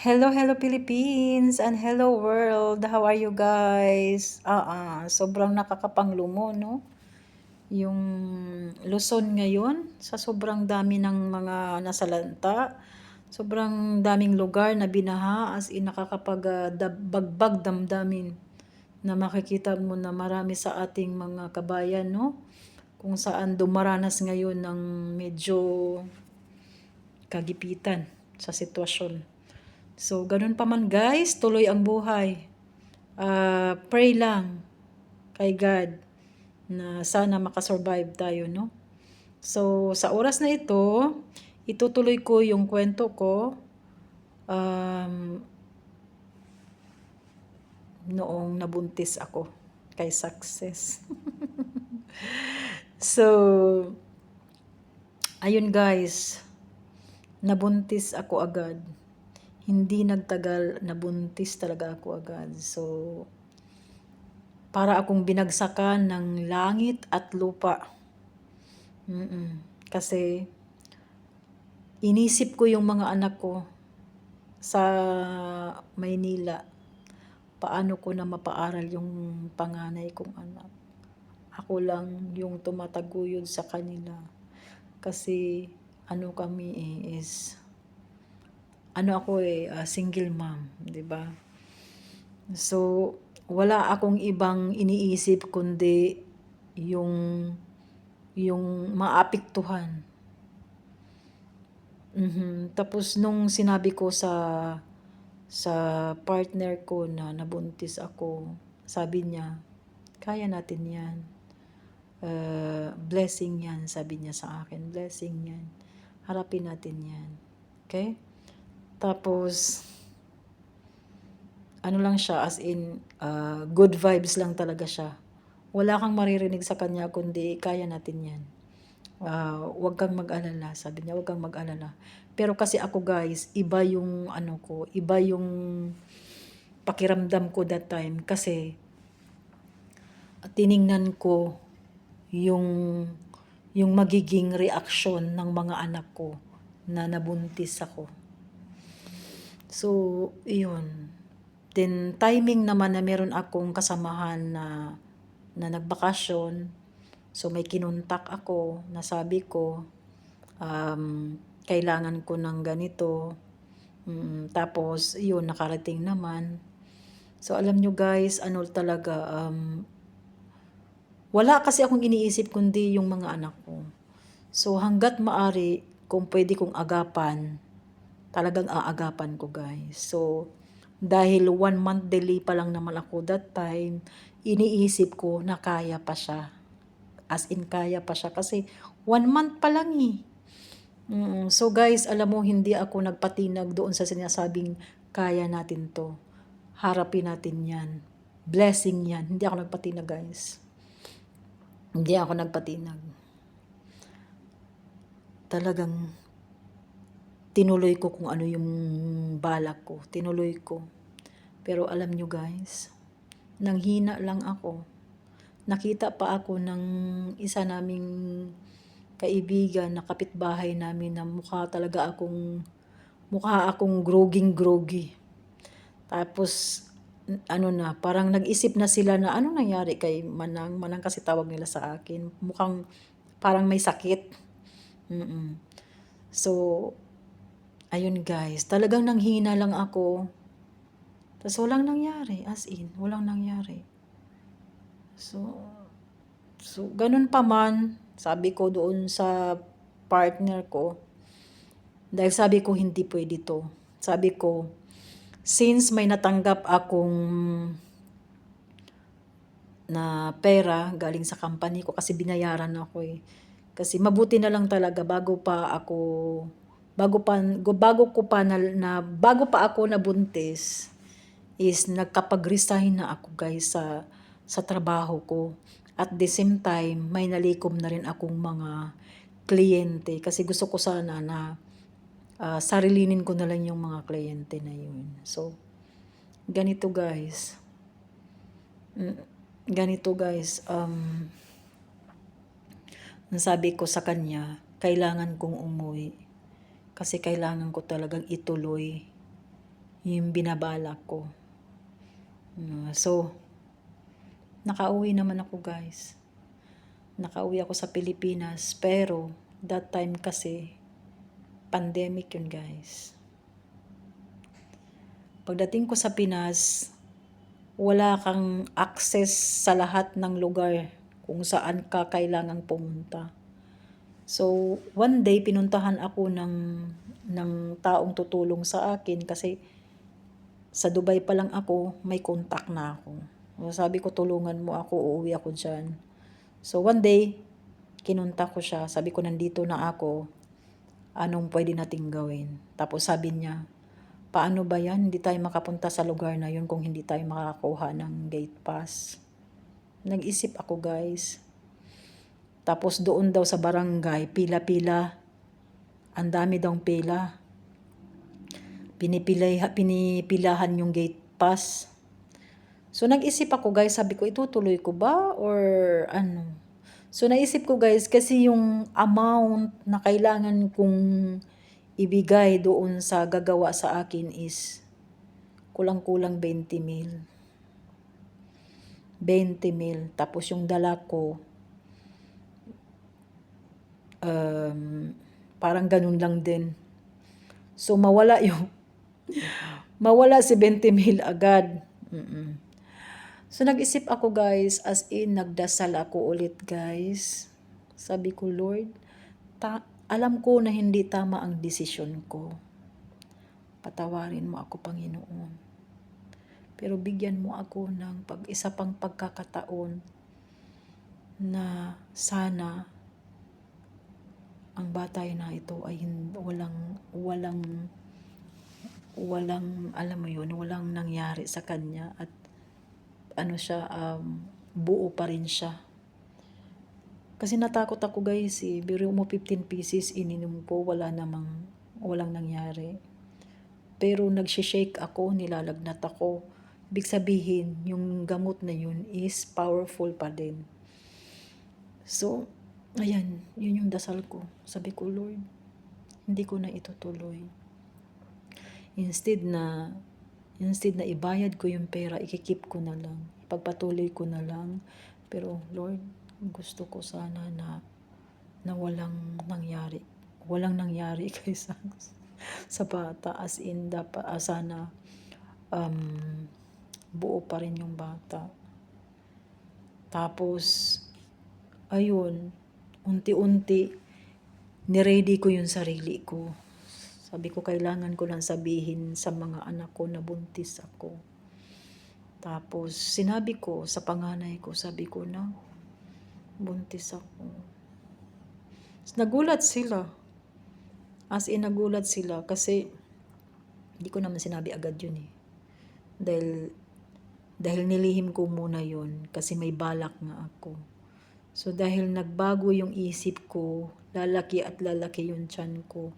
Hello, hello Philippines and hello world. How are you guys? Sobrang nakakapanglumo, no? Yung Luzon ngayon, sa sobrang dami ng mga nasalanta, sobrang daming lugar na binaha, as in bagbag damdamin na makikita mo na marami sa ating mga kabayan, no? Kung saan dumaranas ngayon ng medyo kagipitan sa sitwasyon. So, ganun pa man guys, tuloy ang buhay. Pray lang kay God na sana makasurvive tayo, no? So, sa oras na ito, itutuloy ko yung kwento ko noong nabuntis ako kay Success. So, ayun guys, nabuntis ako agad. Hindi nagtagal, nabuntis talaga ako agad. So, para akong binagsakan ng langit at lupa. Kasi, inisip ko yung mga anak ko sa Maynila. Paano ko na mapaaral yung panganay kong anak. Ako lang yung tumataguyod sa kanila. Kasi, ano kami single mom, 'di ba? So, wala akong ibang iniisip kundi yung maapektuhan. Tapos nung sinabi ko sa partner ko na nabuntis ako, sabi niya, kaya natin yan. Blessing yan, sabi niya sa akin. Blessing yan. Harapin natin yan. Okay? Tapos, ano lang siya, as in, good vibes lang talaga siya. Wala kang maririnig sa kanya, kundi kaya natin yan. Huwag kang mag-alala, sabi niya, huwag kang mag-alala. Pero kasi ako guys, iba yung iba yung pakiramdam ko that time kasi tiningnan ko yung magiging reaksyon ng mga anak ko na nabuntis ako. So, yun. Then, timing naman na meron akong kasamahan na nagbakasyon. So, may kinuntak ako, nasabi ko, kailangan ko ng ganito. Tapos, yun, nakarating naman. So, alam nyo guys, ano talaga, wala kasi akong iniisip kundi yung mga anak ko. So, hanggat maari, kung pwede kong agapan, talagang aagapan ko guys. So, dahil 1 month delay pa lang naman ako that time, iniisip ko na kaya pa siya. As in, kaya pa siya kasi 1 month pa lang eh. So guys, alam mo, hindi ako nagpatinag doon sa sinasabing kaya natin to. Harapin natin yan. Blessing yan. Hindi ako nagpatinag guys. Hindi ako nagpatinag. Talagang tinuloy ko kung ano yung balak ko. Tinuloy ko. Pero alam nyo guys, nanghina lang ako. Nakita pa ako ng isa naming kaibigan na kapitbahay namin na mukha akong groging-grogi. Tapos, parang nag-isip na sila na ano nangyari kay Manang. Manang kasi tawag nila sa akin. Mukhang parang may sakit. So, ayun guys, talagang nanghina lang ako. Tapos walang nangyari, as in, walang nangyari. So ganun pa man, sabi ko doon sa partner ko, dahil sabi ko hindi pwede to. Sabi ko, since may natanggap akong na pera galing sa company ko kasi binayaran ako eh. Kasi mabuti na lang talaga bago pa ako nabuntis is nagkapag-resign na ako guys sa trabaho ko. At the same time, may nalikom na rin akong mga kliyente kasi gusto ko sana na sarilinin ko na lang yung mga kliyente na yun. So, ganito guys. Nasabi ko sa kanya, kailangan kong umuwi kasi kailangan ko talagang ituloy yung binabalak ko. So, nakauwi naman ako guys. Nakauwi ako sa Pilipinas, pero that time kasi pandemic yun guys. Pagdating ko sa Pinas, wala kang access sa lahat ng lugar kung saan ka kailangang pumunta. So, one day pinuntahan ako ng taong tutulong sa akin kasi sa Dubai pa lang ako, may contact na ako. So, sabi ko, tulungan mo ako, uuwi ako dyan. So, one day, kinunta ko siya. Sabi ko, nandito na ako. Anong pwede nating gawin? Tapos sabi niya, paano ba yan? Hindi tayo makapunta sa lugar na yun kung hindi tayo makakakuha ng gate pass. Nag-isip ako guys. Tapos doon daw sa barangay, pila-pila. Ang dami daw pila. Pinipilahan yung gate pass. So nag-isip ako guys, sabi ko itutuloy ko ba or ano? So naisip ko guys, kasi yung amount na kailangan kong ibigay doon sa gagawa sa akin is kulang-kulang 20,000. 20,000. Tapos yung dala ko, parang ganun lang din. So mawala si 20,000 agad. So nag-isip ako guys, as in nagdasal ako ulit guys. Sabi ko, Lord, alam ko na hindi tama ang desisyon ko. Patawarin mo ako, Panginoon. Pero bigyan mo ako ng isa pang pagkakataon na sana ang batay na ito ay walang alam mo yun, walang nangyari sa kanya at buo pa rin siya. Kasi natakot ako guys biro mo 15 pieces ininom ko, walang nangyari. Pero nagsishake ako, nilalagnat ako. Ibig sabihin, yung gamot na yun is powerful pa din. So, ayan, yun yung dasal ko. Sabi ko, Lord, hindi ko na itutuloy. Instead na ibayad ko yung pera, ikikip ko na lang. Ipagpatuloy ko na lang. Pero Lord, gusto ko sana na walang nangyari. Walang nangyari kaysa sa bata. As in, sana buo pa rin yung bata. Tapos, ayun, unti-unti, niready ko yung sarili ko. Sabi ko, kailangan ko lang sabihin sa mga anak ko na buntis ako. Tapos, sinabi ko sa panganay ko, sabi ko na, buntis ako. Nagulat sila. As in, nagulat sila kasi hindi ko naman sinabi agad yun eh. Dahil nilihim ko muna yun kasi may balak nga ako. So, dahil nagbago yung isip ko, lalaki at lalaki yung tiyan ko,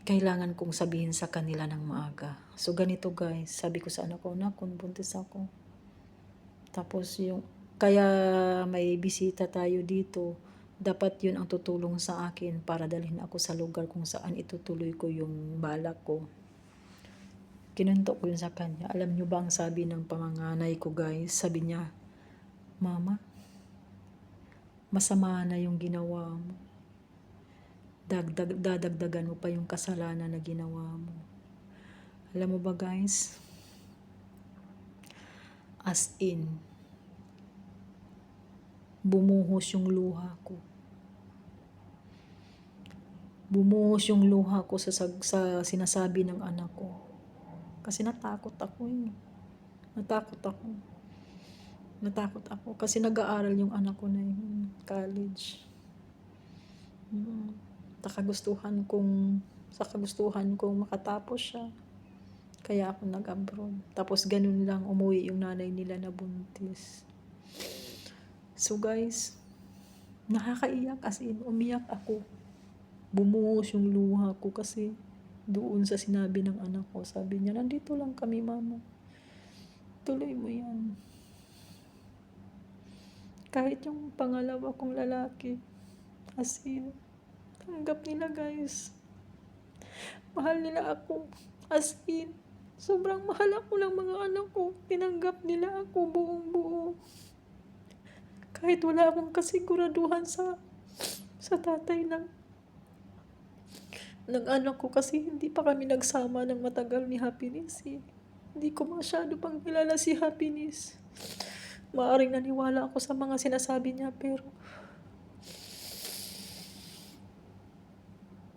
kailangan kong sabihin sa kanila ng maaga. So, ganito guys, sabi ko sa anak ko, kung buntis ako. Tapos kaya may bisita tayo dito, dapat yun ang tutulong sa akin para dalhin ako sa lugar kung saan itutuloy ko yung balak ko. Kinunto ko yun sa kanya. Alam nyo ba ang sabi ng panganay ko guys? Sabi niya, Mama, masama na yung ginawa mo. Dadagdagan mo pa yung kasalanan na ginawa mo. Alam mo ba guys? As in, bumuhos yung luha ko. Bumuhos yung luha ko sa sinasabi ng anak ko. Kasi natakot ako eh. Natakot ako kasi nag-aaral yung anak ko na yun, college. Sa kagustuhan kong makatapos siya. Kaya ako nag-abroad. Tapos ganun lang, umuwi yung nanay nila na buntis. So guys, nakakaiyak as in, umiyak ako. Bumuhos yung luha ko kasi doon sa sinabi ng anak ko. Sabi niya, nandito lang kami mama. Tuloy mo yan. Kahit yung pangalawa kong lalaki, as in, tanggap nila guys. Mahal nila ako. As in, sobrang mahal ako ng mga anak ko. Tinanggap nila ako buong buo. Kahit wala akong kasiguraduhan sa tatay ng anak ko kasi hindi pa kami nagsama ng matagal ni Happiness eh. Hindi ko masyado pang kilala si Happiness. Maaring naniwala ako sa mga sinasabi niya pero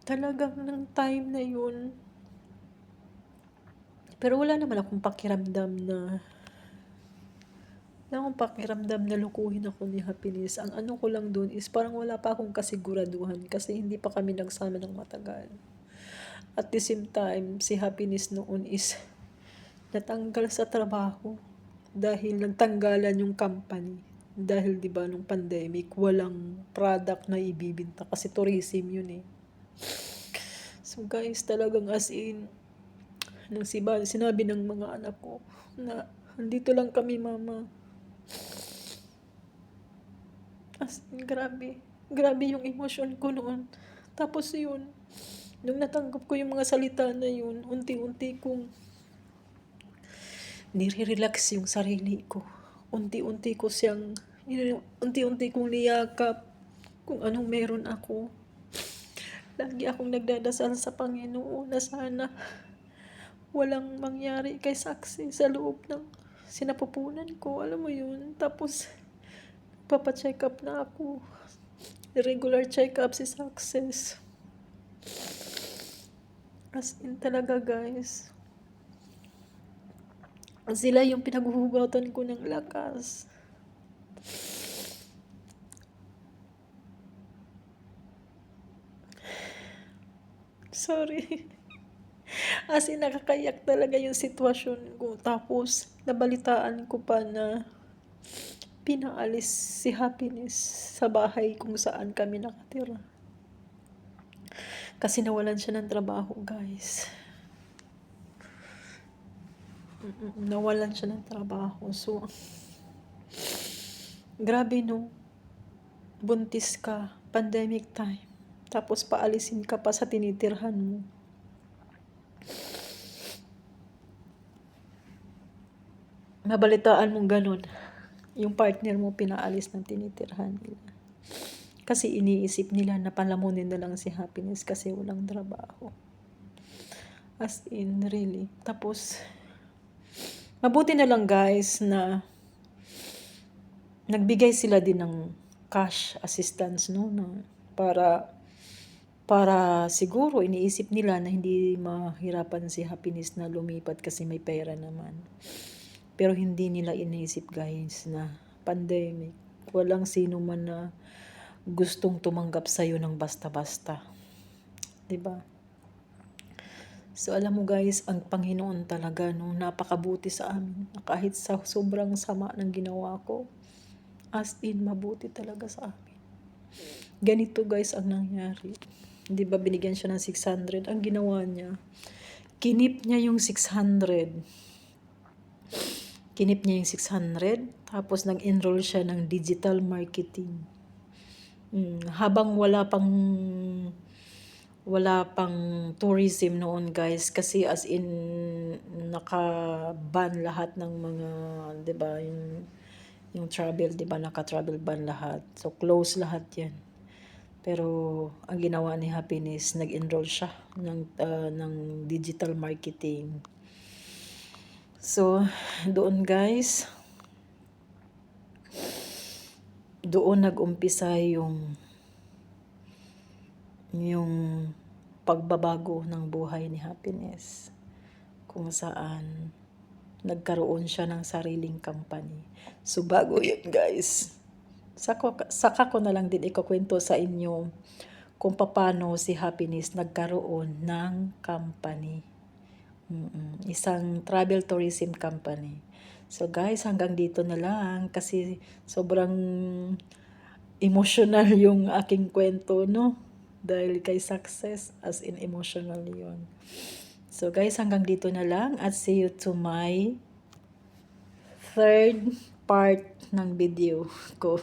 talagang ng time na yun. Pero wala naman akong pakiramdam na lukuhin ako ni Happiness. Ang ano ko lang dun is parang wala pa akong kasiguraduhan kasi hindi pa kami nagsama ng matagal. At the same time, si Happiness noon is natanggal sa trabaho dahil nagtanggalan yung company. Dahil 'di ba nung pandemic, walang product na ibibenta kasi tourism yun eh. So guys, talagang as in, nang sinabi ng mga anak ko na andito lang kami mama. As in, grabe. Grabe yung emosyon ko noon. Tapos yun, nung natanggap ko yung mga salita na yun, unti-unti kong nire-relax yung sarili ko. Unti-unti kong niyakap kung anong meron ako. Lagi akong nagdadasal sa Panginoon na sana walang mangyari kay Saksi sa loob ng sinapupunan ko. Alam mo yun? Tapos, papacheck up na ako. Regular check up si Success. As in talaga guys. Sila yung pinaghuhugatan ko ng lakas. Sorry. As in, nakakayak talaga yung sitwasyon ko. Tapos, nabalitaan ko pa na pinaalis si Happiness sa bahay kung saan kami nakatira. Kasi nawalan siya ng trabaho, guys. Nawalan siya ng trabaho. So, grabe no. Buntis ka, pandemic time. Tapos paalisin ka pa sa tinitirhan mo. Nabalitaan mong ganun. Yung partner mo pinaalis ng tinitirhan nila. Kasi iniisip nila na palamunin na lang si Happiness kasi walang trabaho. As in, really. Tapos, mabuti na lang guys na nagbigay sila din ng cash assistance no, para siguro iniisip nila na hindi mahirapan si Happiness na lumipat kasi may pera naman. Pero hindi nila iniisip guys na pandemic. Walang sino man na gustong tumanggap sa'yo ng basta-basta. 'Di ba? So alam mo guys, ang Panginoon talaga no, napakabuti sa amin. Kahit sa sobrang sama ng ginawa ko, as in mabuti talaga sa amin. Ganito guys ang nangyari. 'Di ba binigyan siya ng 600? Ang ginawa niya, kinip niya yung 600. Kinip niya yung 600, tapos nag-enroll siya ng digital marketing. Habang wala pang tourism noon guys, kasi as in naka-ban lahat ng mga, 'di ba, yung travel, 'di ba, naka-travel ban lahat. So close lahat 'yan. Pero ang ginawa ni Happiness, nag-enroll siya ng digital marketing. So doon guys, doon nag-umpisa yung pagbabago ng buhay ni Happiness, kung saan nagkaroon siya ng sariling company. So bago yun guys, saka ko na lang din ikukwento sa inyo kung paano si Happiness nagkaroon ng company. Isang travel tourism company. So guys, hanggang dito na lang kasi sobrang emotional yung aking kwento, no? Dahil kay Success, as in emotional yun. So guys, hanggang dito na lang at see you to my third part ng video ko.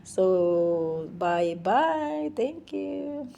So, bye-bye. Thank you.